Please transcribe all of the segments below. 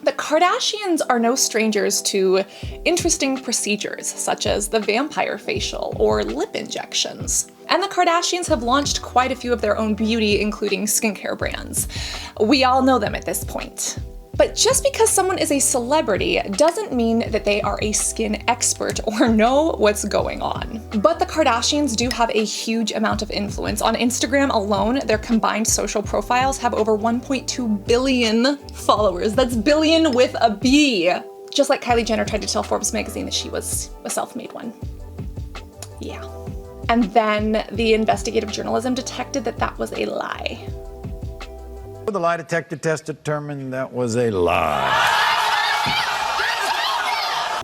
The Kardashians are no strangers to interesting procedures, such as the vampire facial or lip injections. And the Kardashians have launched quite a few of their own beauty, including skincare brands. We all know them at this point. But just because someone is a celebrity doesn't mean that they are a skin expert or know what's going on. But the Kardashians do have a huge amount of influence. On Instagram alone, their combined social profiles have over 1.2 billion followers. That's billion with a B. Just like Kylie Jenner tried to tell Forbes magazine that she was a self-made one. Yeah. And then the investigative journalism detected that that was a lie. The lie detector test determined that was a lie.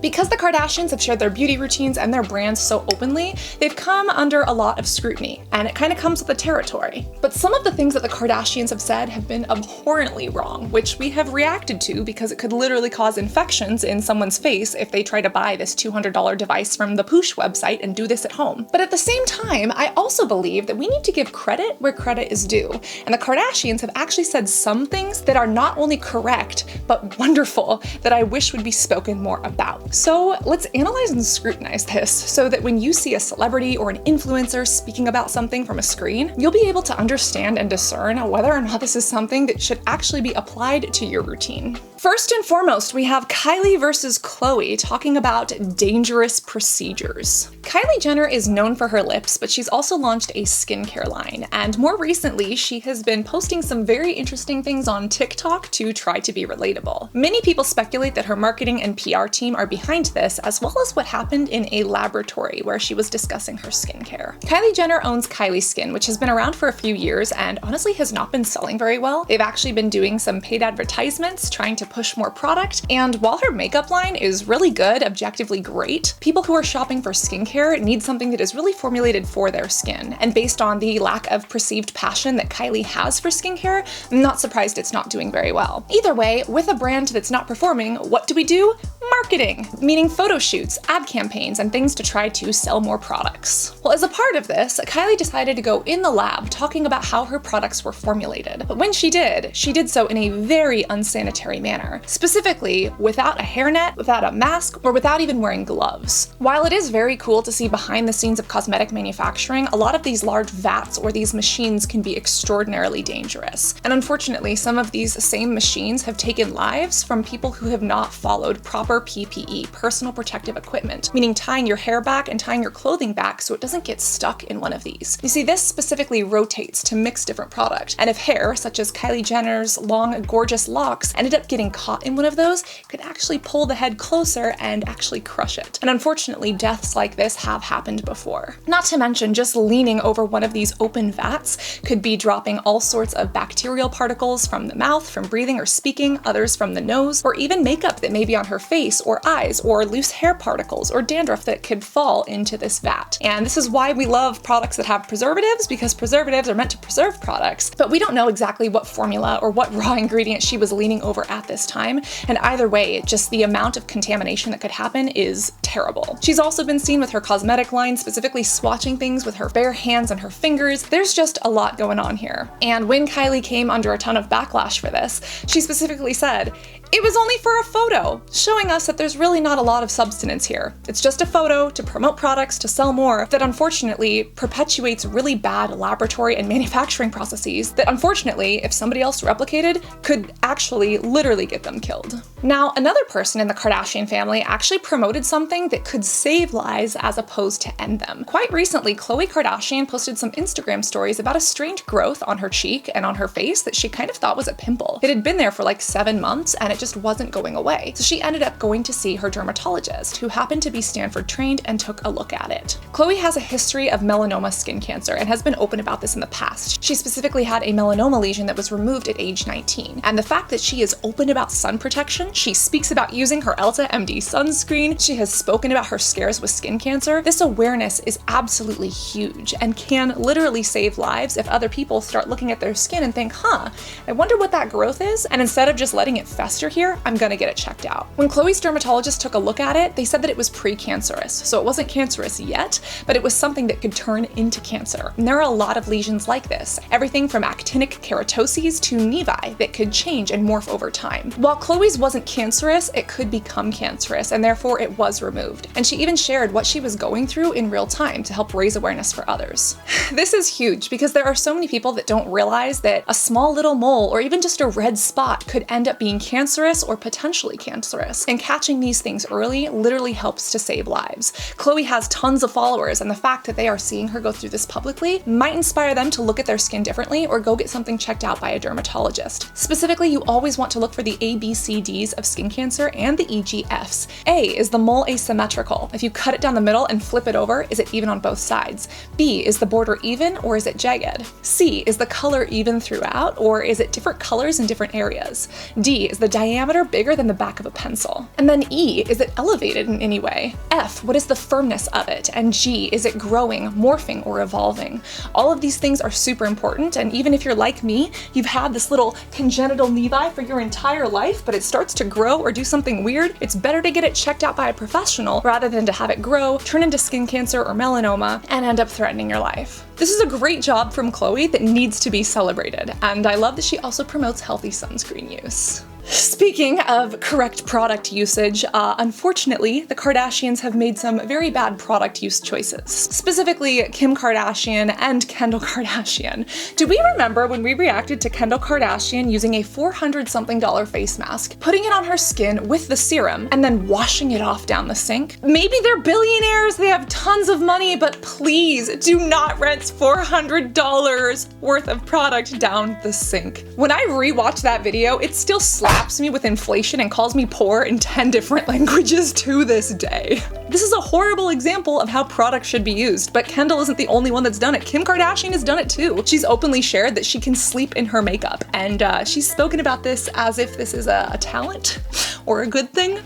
Because the Kardashians have shared their beauty routines and their brands so openly, they've come under a lot of scrutiny, and it kind of comes with the territory. But some of the things that the Kardashians have said have been abhorrently wrong, which we have reacted to because it could literally cause infections in someone's face if they try to buy this $200 device from the Poosh website and do this at home. But at the same time, I also believe that we need to give credit where credit is due. And the Kardashians have actually said some things that are not only correct, but wonderful, that I wish would be spoken more about. So let's analyze and scrutinize this so that when you see a celebrity or an influencer speaking about something from a screen, you'll be able to understand and discern whether or not this is something that should actually be applied to your routine. First and foremost, we have Kylie versus Khloe talking about dangerous procedures. Kylie Jenner is known for her lips, but she's also launched a skincare line, and more recently, she has been posting some very interesting things on TikTok to try to be relatable. Many people speculate that her marketing and PR team are behind this, as well as what happened in a laboratory where she was discussing her skincare. Kylie Jenner owns Kylie Skin, which has been around for a few years and honestly has not been selling very well. They've actually been doing some paid advertisements, trying to push more product, and while her makeup line is really good, objectively great, people who are shopping for skincare need something that is really formulated for their skin. And based on the lack of perceived passion that Kylie has for skincare, I'm not surprised it's not doing very well. Either way, with a brand that's not performing, what do? Marketing, meaning photo shoots, ad campaigns, and things to try to sell more products. Well, as a part of this, Kylie decided to go in the lab talking about how her products were formulated. But when she did so in a very unsanitary manner. Specifically, without a hairnet, without a mask, or without even wearing gloves. While it is very cool to see behind the scenes of cosmetic manufacturing, a lot of these large vats or these machines can be extraordinarily dangerous. And unfortunately, some of these same machines have taken lives from people who have not followed proper PPE, personal protective equipment, meaning tying your hair back and tying your clothing back so it doesn't get stuck in one of these. You see, this specifically rotates to mix different product, and if hair, such as Kylie Jenner's long, gorgeous locks, ended up getting caught in one of those, it could actually pull the head closer and actually crush it. And unfortunately, deaths like this have happened before. Not to mention, just leaning over one of these open vats could be dropping all sorts of bacterial particles from the mouth, from breathing or speaking, others from the nose, or even makeup that may be on her face or eyes, or loose hair particles or dandruff that could fall into this vat. And this is why we love products that have preservatives, because preservatives are meant to preserve products, but we don't know exactly what formula or what raw ingredient she was leaning over at this time, and either way, just the amount of contamination that could happen is terrible. She's also been seen with her cosmetic line, specifically swatching things with her bare hands and her fingers. There's just a lot going on here. And when Kylie came under a ton of backlash for this, she specifically said, "It was only for a photo," showing us that there's really not a lot of substance here. It's just a photo to promote products, to sell more, that unfortunately perpetuates really bad laboratory and manufacturing processes that unfortunately, if somebody else replicated, could actually literally get them killed. Now, another person in the Kardashian family actually promoted something that could save lives as opposed to end them. Quite recently, Khloe Kardashian posted some Instagram stories about a strange growth on her cheek and on her face that she kind of thought was a pimple. It had been there for like 7 months and it just wasn't going away. So she ended up going to see her dermatologist, who happened to be Stanford trained, and took a look at it. Khloe has a history of melanoma skin cancer and has been open about this in the past. She specifically had a melanoma lesion that was removed at age 19. And the fact that she is open about sun protection, she speaks about using her Elta MD sunscreen, she has spoken about her scares with skin cancer, this awareness is absolutely huge and can literally save lives if other people start looking at their skin and think, I wonder what that growth is, and instead of just letting it fester cancer here, I'm gonna get it checked out. When Khloe's dermatologist took a look at it, they said that it was precancerous. So it wasn't cancerous yet, but it was something that could turn into cancer. And there are a lot of lesions like this, everything from actinic keratoses to nevi that could change and morph over time. While Khloe's wasn't cancerous, it could become cancerous, and therefore it was removed. And she even shared what she was going through in real time to help raise awareness for others. This is huge because there are so many people that don't realize that a small little mole or even just a red spot could end up being cancerous or potentially cancerous. And catching these things early literally helps to save lives. Khloe has tons of followers, and the fact that they are seeing her go through this publicly might inspire them to look at their skin differently or go get something checked out by a dermatologist. Specifically, you always want to look for the A, B, C, Ds of skin cancer and the E, G, Fs. A is the mole asymmetrical. If you cut it down the middle and flip it over, is it even on both sides? B, is the border even or is it jagged? C, is the color even throughout or is it different colors in different areas? D, is the diameter bigger than the back of a pencil? And then E, is it elevated in any way? F, what is the firmness of it? And G, is it growing, morphing, or evolving? All of these things are super important, and even if you're like me, you've had this little congenital nevi for your entire life, but it starts to grow or do something weird, it's better to get it checked out by a professional rather than to have it grow, turn into skin cancer or melanoma, and end up threatening your life. This is a great job from Khloe that needs to be celebrated, and I love that she also promotes healthy sunscreen use. Speaking of correct product usage, unfortunately, the Kardashians have made some very bad product use choices. Specifically, Kim Kardashian and Kendall Kardashian. Do we remember when we reacted to Kendall Kardashian using a $400-something face mask, putting it on her skin with the serum, and then washing it off down the sink? Maybe they're billionaires, they have tons of money, but please do not rinse $400 worth of product down the sink. When I rewatch that video, it still slaps me with inflation and calls me poor in 10 different languages to this day. This is a horrible example of how products should be used, but Kendall isn't the only one that's done it. Kim Kardashian has done it too. She's openly shared that she can sleep in her makeup, and she's spoken about this as if this is a talent or a good thing.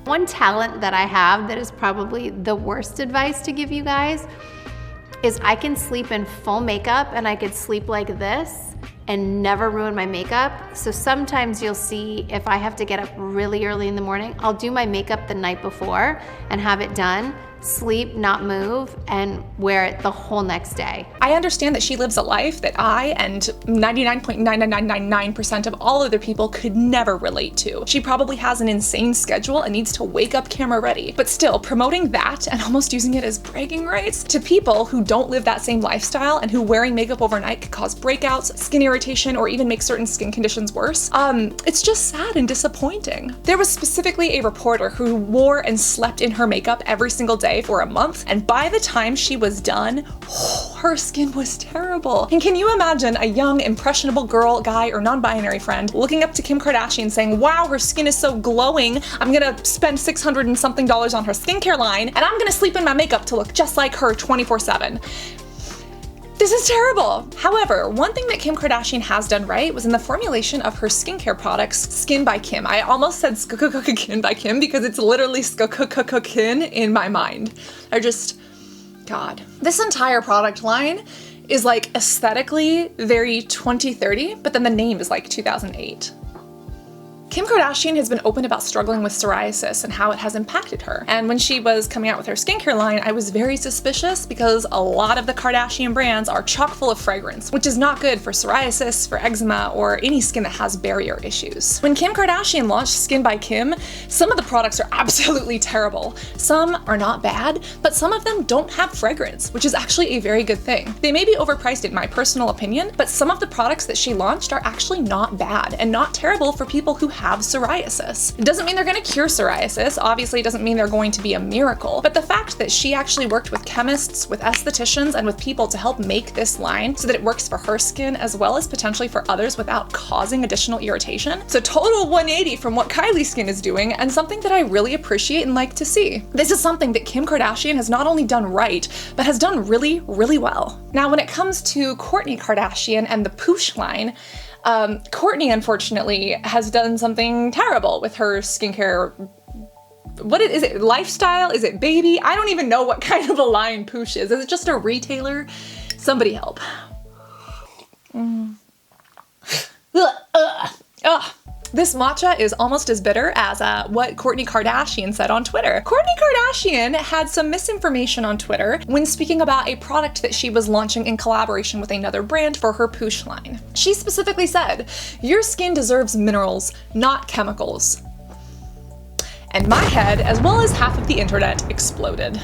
One talent that I have that is probably the worst advice to give you guys is I can sleep in full makeup and I could sleep like this and never ruin my makeup. So sometimes you'll see if I have to get up really early in the morning, I'll do my makeup the night before and have it done, sleep, not move, and wear it the whole next day. I understand that she lives a life that I and 99.99999% of all other people could never relate to. She probably has an insane schedule and needs to wake up camera ready. But still, promoting that and almost using it as bragging rights to people who don't live that same lifestyle and who wearing makeup overnight could cause breakouts, skin irritation, or even make certain skin conditions worse, it's just sad and disappointing. There was specifically a reporter who wore and slept in her makeup every single day for a month, and by the time she was done, her skin was terrible. And can you imagine a young, impressionable girl, guy, or non-binary friend looking up to Kim Kardashian saying, wow, her skin is so glowing, I'm gonna spend $600 and something on her skincare line, and I'm gonna sleep in my makeup to look just like her 24/7. This is terrible. However, one thing that Kim Kardashian has done right was in the formulation of her skincare products, Skin by Kim. I almost said Skin by Kim because it's literally Skin in my mind. God. This entire product line is like aesthetically very 2030, but then the name is like 2008. Kim Kardashian has been open about struggling with psoriasis and how it has impacted her. And when she was coming out with her skincare line, I was very suspicious because a lot of the Kardashian brands are chock full of fragrance, which is not good for psoriasis, for eczema, or any skin that has barrier issues. When Kim Kardashian launched Skin by Kim, some of the products are absolutely terrible. Some are not bad, but some of them don't have fragrance, which is actually a very good thing. They may be overpriced in my personal opinion, but some of the products that she launched are actually not bad and not terrible for people who have psoriasis. It doesn't mean they're going to cure psoriasis, obviously it doesn't mean they're going to be a miracle, but the fact that she actually worked with chemists, with estheticians, and with people to help make this line so that it works for her skin as well as potentially for others without causing additional irritation. It's a total 180 from what Kylie's skin is doing, and something that I really appreciate and like to see. This is something that Kim Kardashian has not only done right, but has done really, really well. Now, when it comes to Kourtney Kardashian and the Poosh line, Kourtney, unfortunately, has done something terrible with her skincare. What is it? Lifestyle? Is it baby? I don't even know what kind of a line Poosh is. Is it just a retailer? Somebody help. This matcha is almost as bitter as what Kourtney Kardashian said on Twitter. Kourtney Kardashian had some misinformation on Twitter when speaking about a product that she was launching in collaboration with another brand for her Poosh line. She specifically said, "Your skin deserves minerals, not chemicals." And my head, as well as half of the internet, exploded.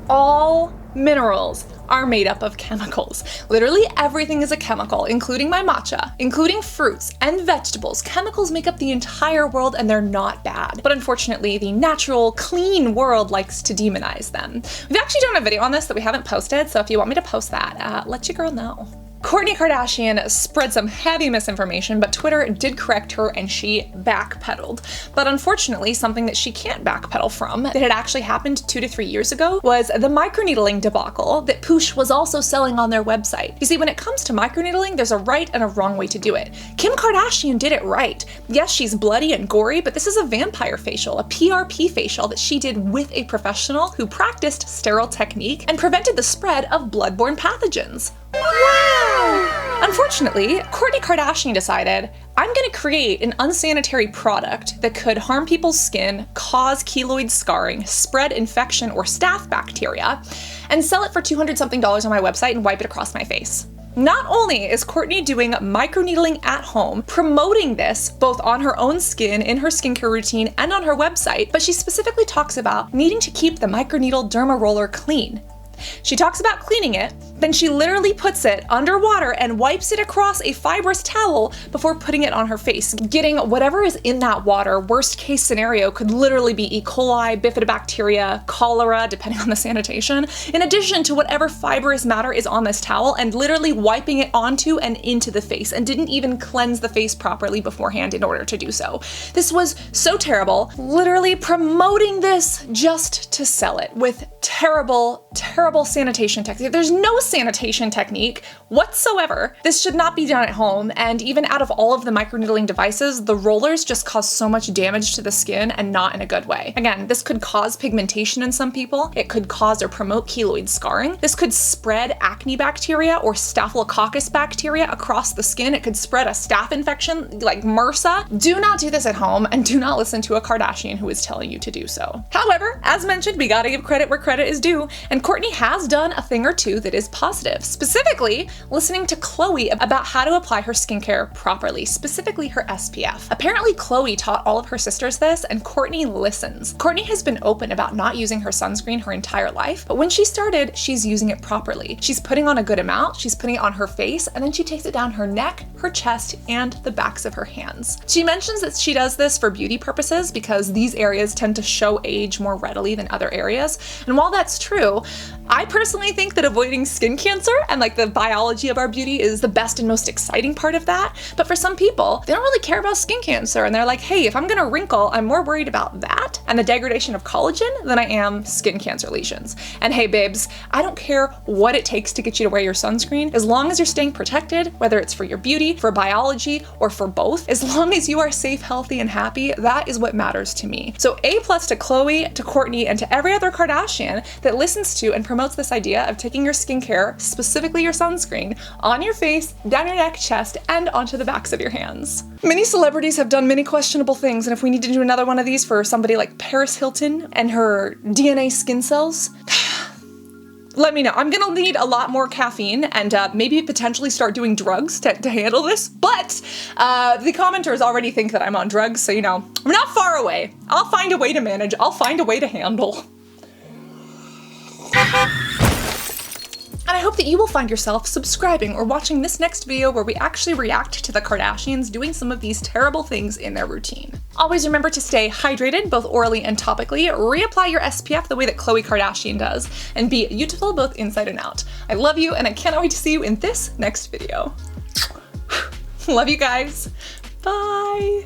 All minerals are made up of chemicals. Literally everything is a chemical, including my matcha, including fruits and vegetables. Chemicals make up the entire world and they're not bad. But unfortunately, the natural, clean world likes to demonize them. We've actually done a video on this that we haven't posted, so if you want me to post that, let your girl know. Kourtney Kardashian spread some heavy misinformation, but Twitter did correct her and she backpedaled. But unfortunately, something that she can't backpedal from, that had actually happened 2 to 3 years ago, was the microneedling debacle that Poosh was also selling on their website. You see, when it comes to microneedling, there's a right and a wrong way to do it. Kim Kardashian did it right. Yes, she's bloody and gory, but this is a vampire facial, a PRP facial that she did with a professional who practiced sterile technique and prevented the spread of bloodborne pathogens. Wow! Unfortunately, Kourtney Kardashian decided, I'm gonna create an unsanitary product that could harm people's skin, cause keloid scarring, spread infection or staph bacteria, and sell it for $200-something on my website and wipe it across my face. Not only is Kourtney doing microneedling at home, promoting this both on her own skin, in her skincare routine, and on her website, but she specifically talks about needing to keep the microneedle derma roller clean. She talks about cleaning it, then she literally puts it underwater and wipes it across a fibrous towel before putting it on her face. Getting whatever is in that water, worst case scenario, could literally be E. coli, bifidobacteria, cholera, depending on the sanitation, in addition to whatever fibrous matter is on this towel, and literally wiping it onto and into the face, and didn't even cleanse the face properly beforehand in order to do so. This was so terrible, literally promoting this just to sell it with terrible, terrible sanitation technique. There's no sanitation technique whatsoever. This should not be done at home, and even out of all of the microneedling devices, the rollers just cause so much damage to the skin and not in a good way. Again, this could cause pigmentation in some people. It could cause or promote keloid scarring. This could spread acne bacteria or staphylococcus bacteria across the skin. It could spread a staph infection like MRSA. Do not do this at home, and do not listen to a Kardashian who is telling you to do so. However, as mentioned, we gotta give credit where credit is due, and Kourtney has done a thing or two that is positive. Specifically, listening to Khloe about how to apply her skincare properly, specifically her SPF. Apparently, Khloe taught all of her sisters this, and Kourtney listens. Kourtney has been open about not using her sunscreen her entire life, but when she started, she's using it properly. She's putting on a good amount, she's putting it on her face, and then she takes it down her neck, her chest, and the backs of her hands. She mentions that she does this for beauty purposes because these areas tend to show age more readily than other areas, and while that's true, I personally think that avoiding skin cancer and like the biology of our beauty is the best and most exciting part of that. But for some people, they don't really care about skin cancer, and they're like, hey, if I'm gonna wrinkle, I'm more worried about that and the degradation of collagen than I am skin cancer lesions. And hey babes, I don't care what it takes to get you to wear your sunscreen, as long as you're staying protected, whether it's for your beauty, for biology, or for both, as long as you are safe, healthy, and happy, that is what matters to me. So A+ to Khloe, to Kourtney, and to every other Kardashian that listens to and promotes this idea of taking your skincare, specifically your sunscreen, on your face, down your neck, chest, and onto the backs of your hands. Many celebrities have done many questionable things, and if we need to do another one of these for somebody like Paris Hilton and her DNA skin cells, let me know. I'm gonna need a lot more caffeine and maybe potentially start doing drugs to handle this, but the commenters already think that I'm on drugs, so you know, I'm not far away. I'll find a way to manage, I'll find a way to handle. And I hope that you will find yourself subscribing or watching this next video where we actually react to the Kardashians doing some of these terrible things in their routine. Always remember to stay hydrated, both orally and topically, reapply your SPF the way that Khloe Kardashian does, and be beautiful both inside and out. I love you, and I cannot wait to see you in this next video. Love you guys. Bye.